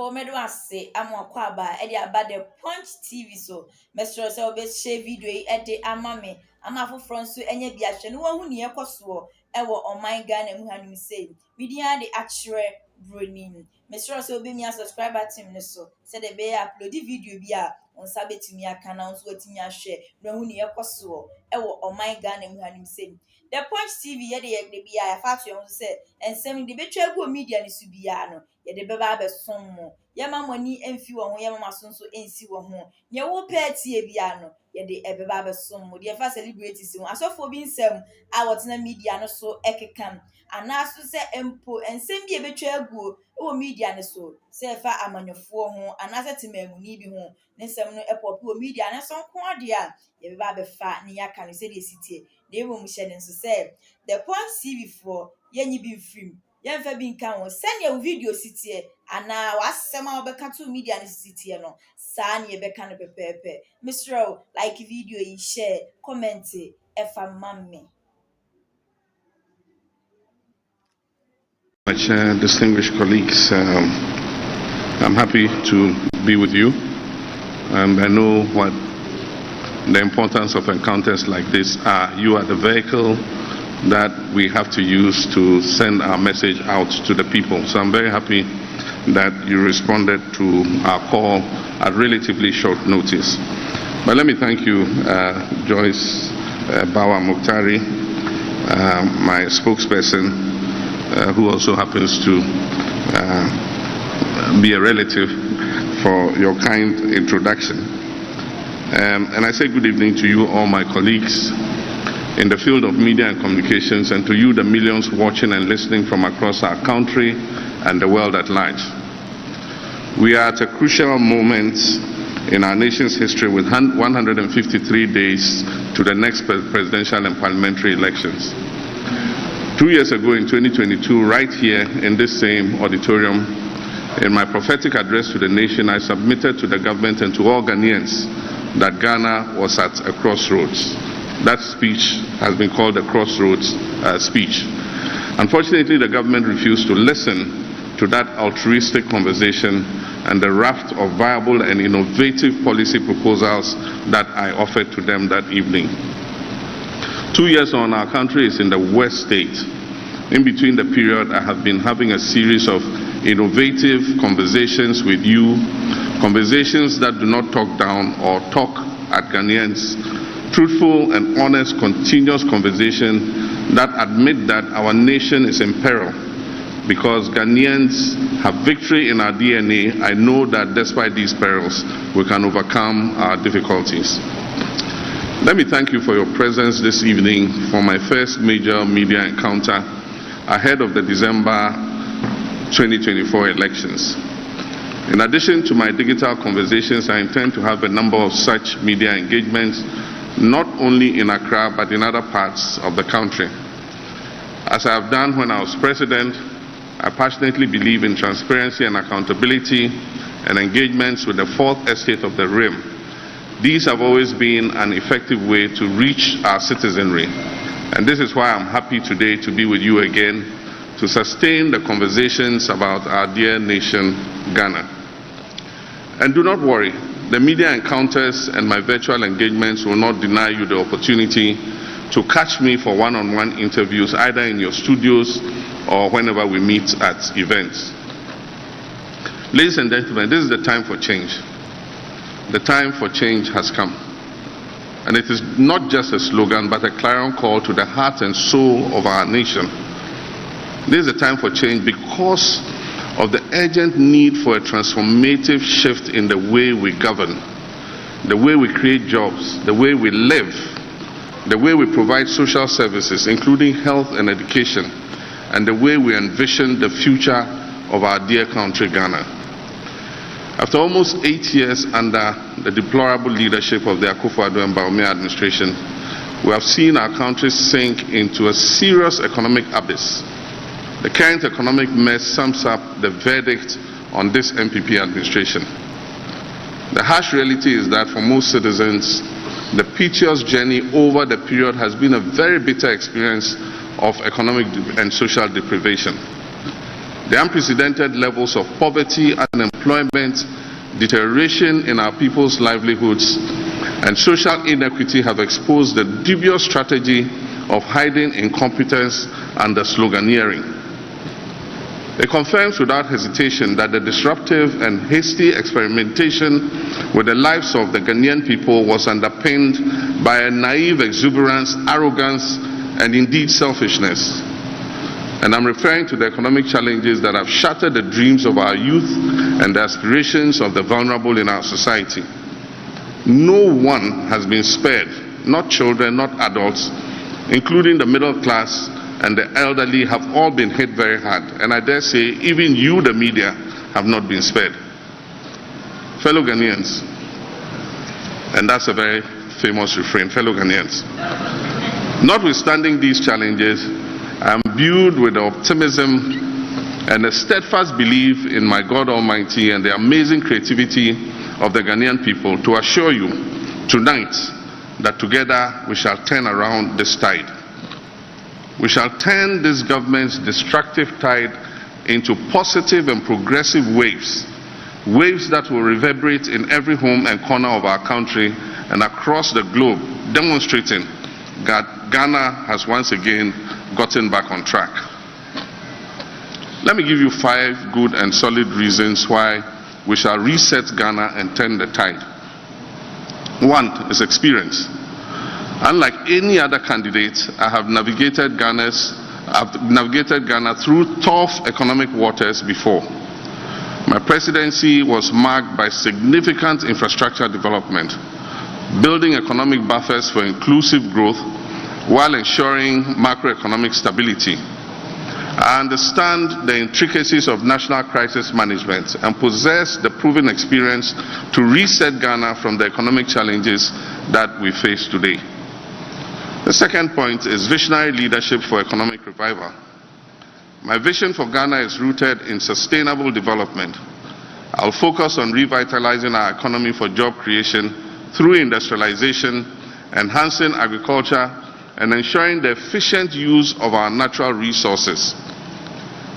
for me do ase amwakwa ba e dey aba the Punch TV so mesro say obe share video e dey ama me ama foforo nso enye bi ahwe no wahu ne yekoso e wo oman Ghana mu hanim say media dey akire broni mesro say obe mi subscriber team ne so say dey be upload video bi a onsa betimi aka na nso watimi ahwe no wahu ne yekoso e wo oman Ghana mu hanim say the Punch TV ye dey bi a fa to yon say ensem dey betwa gu media ne su bia no ye de beba be sommo ye mamoni emfi wo ho ye mama sonso ensi wo ho ye wo party bia no ye de ebeba be sommo de fa celebrities ho asofo bi nsem a wotena media no so ekekam anaso se empo ensem bi ebetwa aguo wo media ne so se fa amanyofo ho anase temamuni bi ho ne nsem no epop wo media ne so nko ade a ye beba be fa ne yaka no se de sitie de ebo mu hye ne so se the Punch TV for ye nyi bi film yemfa bi nka ho send your video sitie ana wasema obeka to media ne sitie no sa ne ebeka no pepepe Mr. like video yi share comment efa mamme much distinguished colleagues. I'm happy to be with you, and I know what the importance of encounters like this are. You are the vehicle that we have to use to send our message out to the people. So I'm very happy that you responded to our call at relatively short notice. But let me thank you, Joyce Bawa Mukhtari, my spokesperson, who also happens to be a relative, for your kind introduction. And I say good evening to you, all my colleagues in the field of media and communications, and to you, the millions watching and listening from across our country and the world at large. We are at a crucial moment in our nation's history with 153 days to the next presidential and parliamentary elections. 2 years ago in 2022, right here in this same auditorium, in my prophetic address to the nation, I submitted to the government and to all Ghanaians that Ghana was at a crossroads. That speech has been called the crossroads speech. Unfortunately, the government refused to listen to that altruistic conversation and the raft of viable and innovative policy proposals that I offered to them that evening. 2 years on, our country is in the worst state. In between the period, I have been having a series of innovative conversations with you, conversations that do not talk down or talk at Ghanaians, truthful and honest, continuous conversation that admit that our nation is in peril. Because Ghanaians have victory in our DNA, I know that despite these perils, we can overcome our difficulties. Let me thank you for your presence this evening for my first major media encounter ahead of the December 2024 elections. In addition to my digital conversations, I intend to have a number of such media engagements, not only in Accra but in other parts of the country. As I have done when I was president, I passionately believe in transparency and accountability and engagements with the fourth estate of the Rim. These have always been an effective way to reach our citizenry. And this is why I'm happy today to be with you again to sustain the conversations about our dear nation, Ghana. And do not worry, the media encounters and my virtual engagements will not deny you the opportunity to catch me for one-on-one interviews either in your studios or whenever we meet at events. Ladies and gentlemen, this is the time for change. The time for change has come. And it is not just a slogan, but a clarion call to the heart and soul of our nation. This is a time for change because of the urgent need for a transformative shift in the way we govern, the way we create jobs, the way we live, the way we provide social services, including health and education, and the way we envision the future of our dear country, Ghana. After almost 8 years under the deplorable leadership of the Akufo-Addo and Bawumia administration, we have seen our country sink into a serious economic abyss. The current economic mess sums up the verdict on this NPP administration. The harsh reality is that for most citizens, the piteous journey over the period has been a very bitter experience of economic and social deprivation. The unprecedented levels of poverty, unemployment, deterioration in our people's livelihoods, and social inequity have exposed the dubious strategy of hiding incompetence under sloganeering. It confirms without hesitation that the disruptive and hasty experimentation with the lives of the Ghanaian people was underpinned by a naive exuberance, arrogance, and indeed selfishness. And I'm referring to the economic challenges that have shattered the dreams of our youth and the aspirations of the vulnerable in our society. No one has been spared, not children, not adults, including the middle class and the elderly have all been hit very hard. And I dare say, even you, the media, have not been spared. Fellow Ghanaians, and that's a very famous refrain, fellow Ghanaians, notwithstanding these challenges, I am imbued with the optimism and a steadfast belief in my God Almighty and the amazing creativity of the Ghanaian people to assure you tonight that together we shall turn around this tide. We shall turn this government's destructive tide into positive and progressive waves, waves that will reverberate in every home and corner of our country and across the globe, demonstrating that Ghana has once again gotten back on track. Let me give you 5 good and solid reasons why we shall reset Ghana and turn the tide. 1 is experience. Unlike any other candidate, I have navigated Ghana through tough economic waters before. My presidency was marked by significant infrastructure development, building economic buffers for inclusive growth while ensuring macroeconomic stability. I understand the intricacies of national crisis management and possess the proven experience to reset Ghana from the economic challenges that we face today. The second point is visionary leadership for economic revival. My vision for Ghana is rooted in sustainable development. I'll focus on revitalizing our economy for job creation through industrialization, enhancing agriculture, and ensuring the efficient use of our natural resources.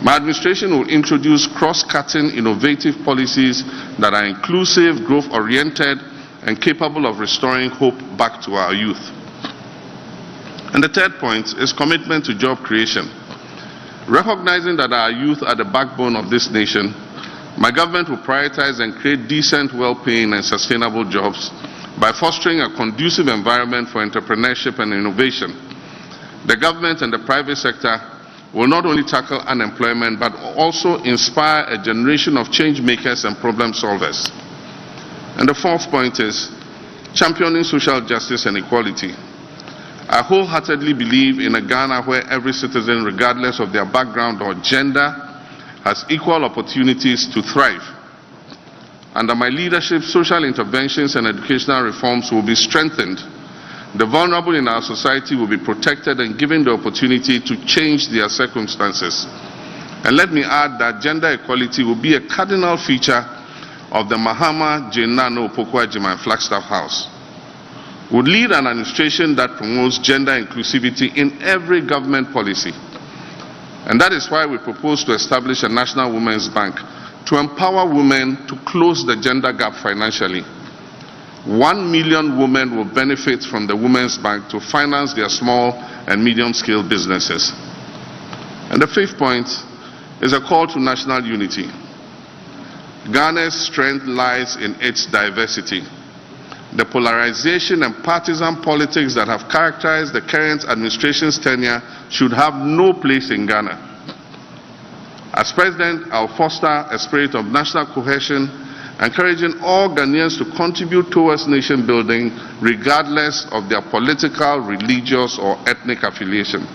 My administration will introduce cross-cutting innovative policies that are inclusive, growth-oriented, and capable of restoring hope back to our youth. And the third point is commitment to job creation. Recognizing that our youth are the backbone of this nation, my government will prioritize and create decent, well-paying, and sustainable jobs by fostering a conducive environment for entrepreneurship and innovation. The government and the private sector will not only tackle unemployment, but also inspire a generation of change makers and problem solvers. And the fourth point is championing social justice and equality. I wholeheartedly believe in a Ghana where every citizen, regardless of their background or gender, has equal opportunities to thrive. Under my leadership, social interventions and educational reforms will be strengthened. The vulnerable in our society will be protected and given the opportunity to change their circumstances. And let me add that gender equality will be a cardinal feature of the Mahama Jenano Opoku-Agyeman Flagstaff House. Would lead an administration that promotes gender inclusivity in every government policy. And that is why we propose to establish a National Women's Bank to empower women to close the gender gap financially. 1 million women will benefit from the Women's Bank to finance their small and medium-scale businesses. And the fifth point is a call to national unity. Ghana's strength lies in its diversity. The polarization and partisan politics that have characterized the current administration's tenure should have no place in Ghana. As President, I'll foster a spirit of national cohesion, encouraging all Ghanaians to contribute towards nation building regardless of their political, religious, or ethnic affiliation.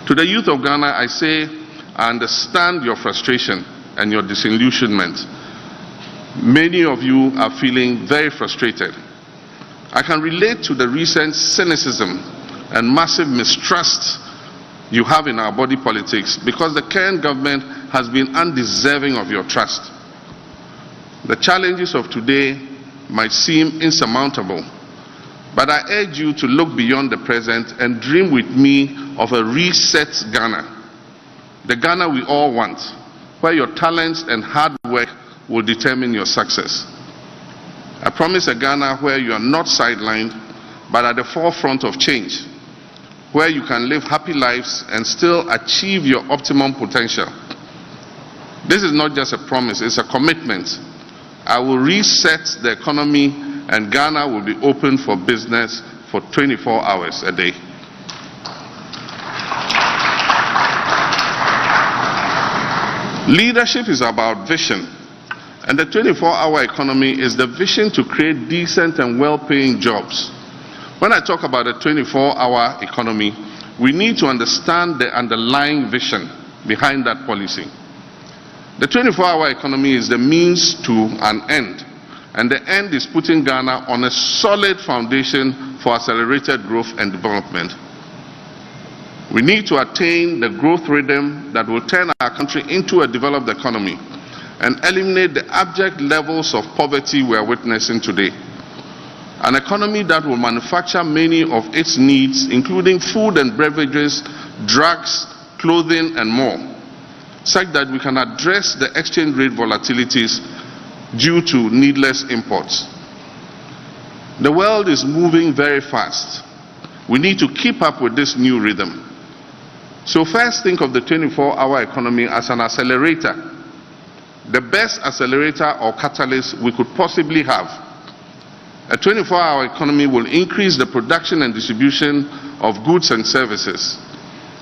To the youth of Ghana, I say, I understand your frustration and your disillusionment. Many of you are feeling very frustrated. I can relate to the recent cynicism and massive mistrust you have in our body politics because the current government has been undeserving of your trust. The challenges of today might seem insurmountable, but I urge you to look beyond the present and dream with me of a reset Ghana. the Ghana we all want, where your talents and hard work will determine your success. I promise a Ghana where you are not sidelined, but at the forefront of change, where you can live happy lives and still achieve your optimum potential. This is not just a promise, it's a commitment. I will reset the economy and Ghana will be open for business for 24 hours a day. Leadership is about vision, and the 24-hour economy is the vision to create decent and well-paying jobs. When I talk about a 24-hour economy, we need to understand the underlying vision behind that policy. The 24-hour economy is the means to an end, and the end is putting Ghana on a solid foundation for accelerated growth and development. We need to attain the growth rhythm that will turn our country into a developed economy and eliminate the abject levels of poverty we are witnessing today. An economy that will manufacture many of its needs, including food and beverages, drugs, clothing, and more, such that we can address the exchange rate volatilities due to needless imports. The world is moving very fast. We need to keep up with this new rhythm. So first, think of the 24-hour economy as an accelerator, the best accelerator or catalyst we could possibly have. A 24-hour economy will increase the production and distribution of goods and services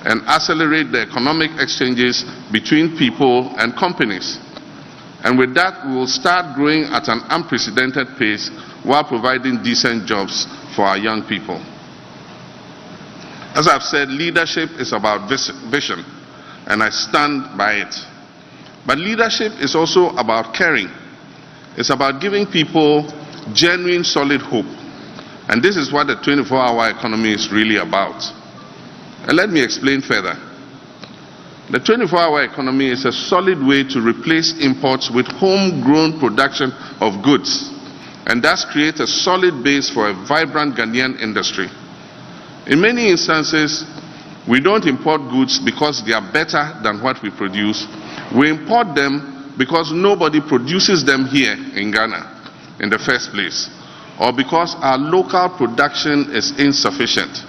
and accelerate the economic exchanges between people and companies. And with that, we will start growing at an unprecedented pace while providing decent jobs for our young people. As I've said, leadership is about vision, and I stand by it. But leadership is also about caring. It's about giving people genuine, solid hope. And this is what the 24-hour economy is really about. And let me explain further. The 24-hour economy is a solid way to replace imports with homegrown production of goods, and thus create a solid base for a vibrant Ghanaian industry. In many instances, we don't import goods because they are better than what we produce. We import them because nobody produces them here in Ghana in the first place, or because our local production is insufficient.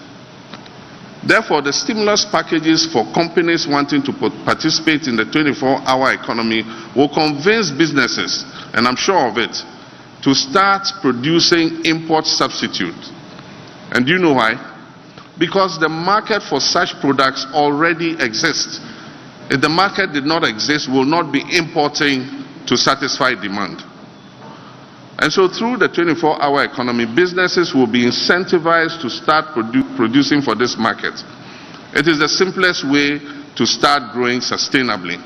Therefore, the stimulus packages for companies wanting to participate in the 24-hour economy will convince businesses, and I'm sure of it, to start producing import substitutes. And do you know why? Because the market for such products already exists. If the market did not exist, we will not be importing to satisfy demand. And so through the 24-hour economy, businesses will be incentivized to start producing for this market. It is the simplest way to start growing sustainably.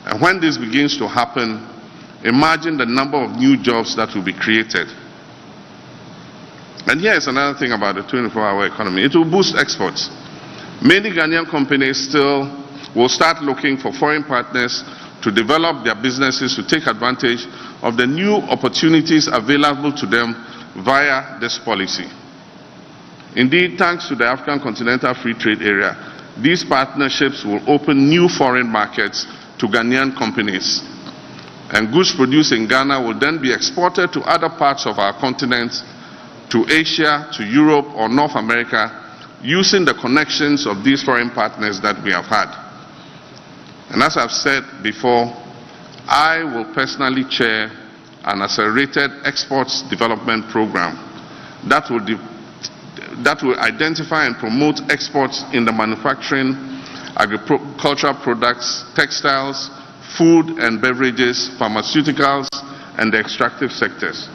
And when this begins to happen, imagine the number of new jobs that will be created. And here's another thing about the 24-hour economy. It will boost exports. Many Ghanaian companies still will start looking for foreign partners to develop their businesses to take advantage of the new opportunities available to them via this policy. Indeed, thanks to the African Continental Free Trade Area, these partnerships will open new foreign markets to Ghanaian companies. And goods produced in Ghana will then be exported to other parts of our continent, to Asia, to Europe, or North America, using the connections of these foreign partners that we have had. And as I've said before, I will personally chair an accelerated exports development program that will identify and promote exports in the manufacturing, agricultural products, textiles, food and beverages, pharmaceuticals, and the extractive sectors.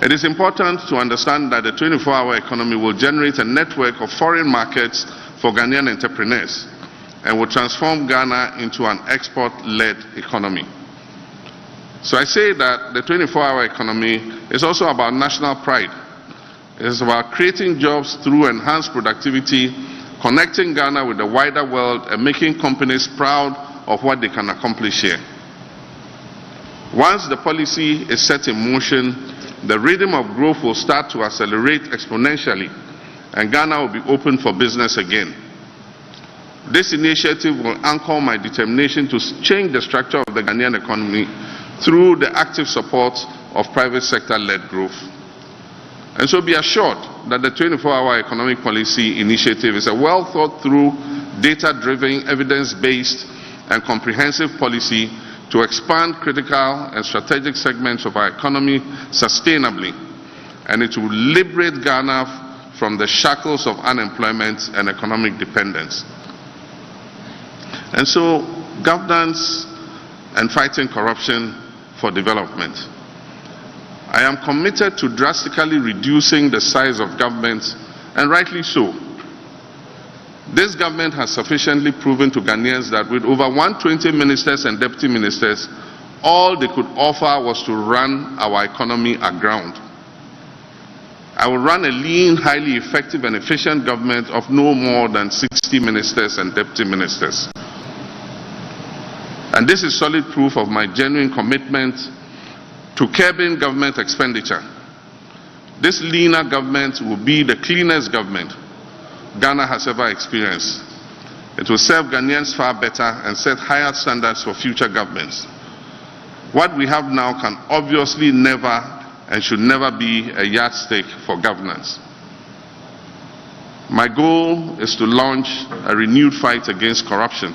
It is important to understand that the 24-hour economy will generate a network of foreign markets for Ghanaian entrepreneurs and will transform Ghana into an export-led economy. So I say that the 24-hour economy is also about national pride. It is about creating jobs through enhanced productivity, connecting Ghana with the wider world, and making companies proud of what they can accomplish here. Once the policy is set in motion, the rhythm of growth will start to accelerate exponentially, and Ghana will be open for business again. This initiative will anchor my determination to change the structure of the Ghanaian economy through the active support of private sector-led growth. And so be assured that the 24-hour economic policy initiative is a well-thought-through, data-driven, evidence-based, and comprehensive policy to expand critical and strategic segments of our economy sustainably, and it will liberate Ghana from the shackles of unemployment and economic dependence. And so, governance and fighting corruption for development. I am committed to drastically reducing the size of government, and rightly so. This government has sufficiently proven to Ghanaians that with over 120 ministers and deputy ministers, all they could offer was to run our economy aground. I will run a lean, highly effective and efficient government of no more than 60 ministers and deputy ministers. And this is solid proof of my genuine commitment to curbing government expenditure. This leaner government will be the cleanest government Ghana has ever experienced. It will serve Ghanaians far better and set higher standards for future governments. What we have now can obviously never and should never be a yardstick for governance. My goal is to launch a renewed fight against corruption.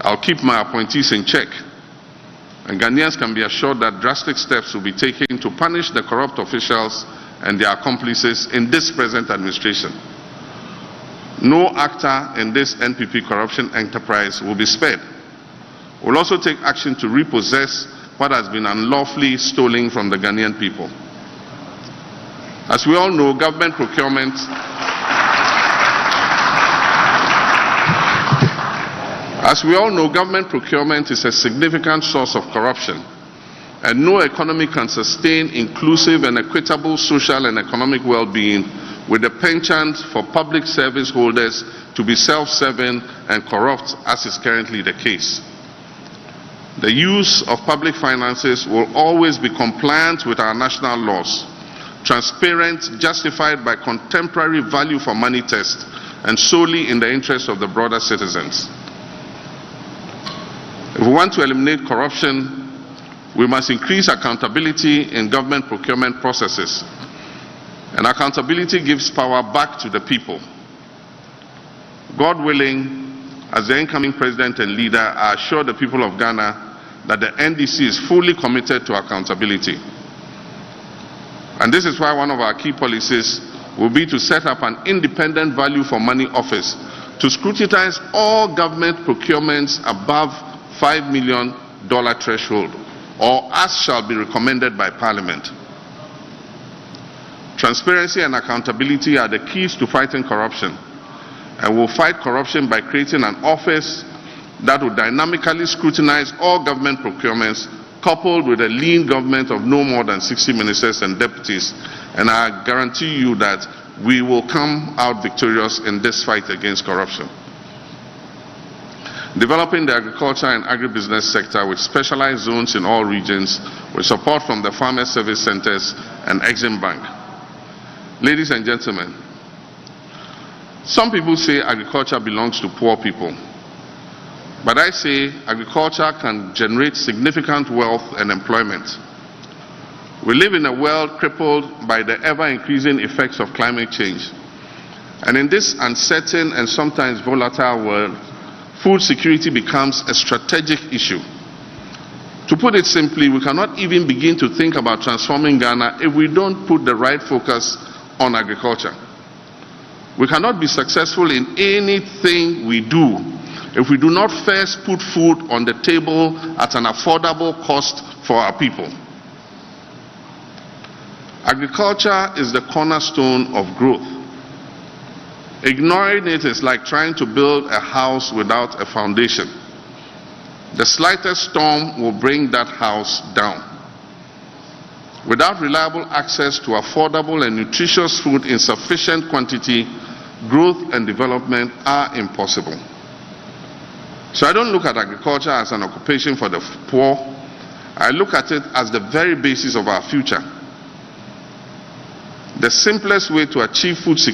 I'll keep my appointees in check, and Ghanaians can be assured that drastic steps will be taken to punish the corrupt officials and their accomplices in this present administration. No actor in this NPP corruption enterprise will be spared. We'll also take action to repossess what has been unlawfully stolen from the Ghanaian people. As we all know, government procurement is a significant source of corruption, and no economy can sustain inclusive and equitable social and economic well-being with the penchant for public service holders to be self-serving and corrupt, as is currently the case. The use of public finances will always be compliant with our national laws, transparent, justified by contemporary value for money tests, and solely in the interest of the broader citizens. If we want to eliminate corruption, we must increase accountability in government procurement processes. And accountability gives power back to the people. God willing, as the incoming president and leader, I assure the people of Ghana that the NDC is fully committed to accountability. And this is why one of our key policies will be to set up an independent value for money office to scrutinize all government procurements above $5 million threshold, or as shall be recommended by Parliament. Transparency and accountability are the keys to fighting corruption, and we'll fight corruption by creating an office that will dynamically scrutinize all government procurements, coupled with a lean government of no more than 60 ministers and deputies. And I guarantee you that we will come out victorious in this fight against corruption. Developing the agriculture and agribusiness sector with specialized zones in all regions with support from the Farmer Service Centers and Exim Bank. Ladies and gentlemen, some people say agriculture belongs to poor people. But I say agriculture can generate significant wealth and employment. We live in a world crippled by the ever-increasing effects of climate change. And in this uncertain and sometimes volatile world, food security becomes a strategic issue. To put it simply, we cannot even begin to think about transforming Ghana if we don't put the right focus on agriculture. We cannot be successful in anything we do if we do not first put food on the table at an affordable cost for our people. Agriculture is the cornerstone of growth. Ignoring it is like trying to build a house without a foundation. The slightest storm will bring that house down. Without reliable access to affordable and nutritious food in sufficient quantity, growth and development are impossible. So I don't look at agriculture as an occupation for the poor. I look at it as the very basis of our future. The simplest way to achieve food security